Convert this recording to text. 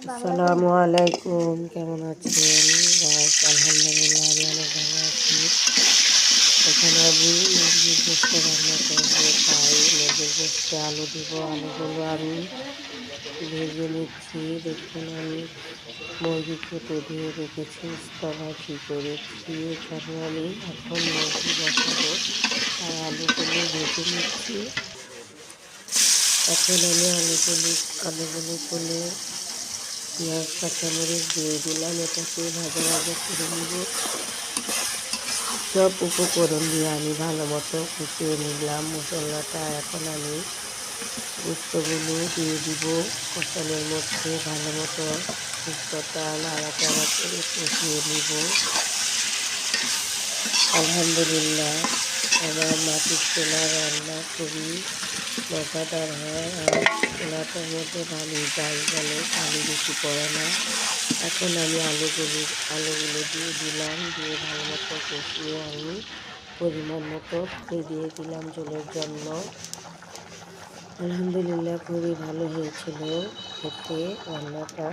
আসসালামু আলাইকুম, কেমন আছেন? আলহামদুলিল্লাহ আমি অনেক ভালো আছি। এখানে আমি মুরগির গোস্ত রান্না করবো, তাই মুরগির গোস্তে আলু দিব। আলুগুলো আমি ভেজে নিচ্ছি। দেখুন, আমি মুরগি কেটে ধুয়ে রেখেছি, স্তভাজি করেছি। এখানে আমি এখন মুরগি বসাবো, তাই আলুগুলো ভেজে নিচ্ছি। এখন আমি আলুগুলো তুলে পেঁয়াজ কাঁচামরিচ দিয়ে দিলাম, এটাকে ভাজা ভাজা করে নিব। সব উপকরণ দিয়ে আমি ভালো মতো কষিয়ে নিলাম মশলাটা। এখন আমি গোস্তগুলো দিয়ে দিব কষানোর মধ্যে, ভালো মতো গোস্তটা নাড়াচাড়া করে কষিয়ে নিব। আলহামদুলিল্লাহ, আমার মাটির চুলার রান্না খুবই মজাদার হয়, আর চুলাটার মধ্যে পানি জাল বলে, পানি বেশি পড়ে না। এখন আমি আলুগুলো দিয়ে দিলাম, দিয়ে ভালো মতো কষিয়ে আমি পরিমাণ মতো পানি দিয়ে দিলাম ঝোলের জন্য। আলহামদুলিল্লাহ, খুবই ভালো হয়েছিল খেতে রান্নাটা।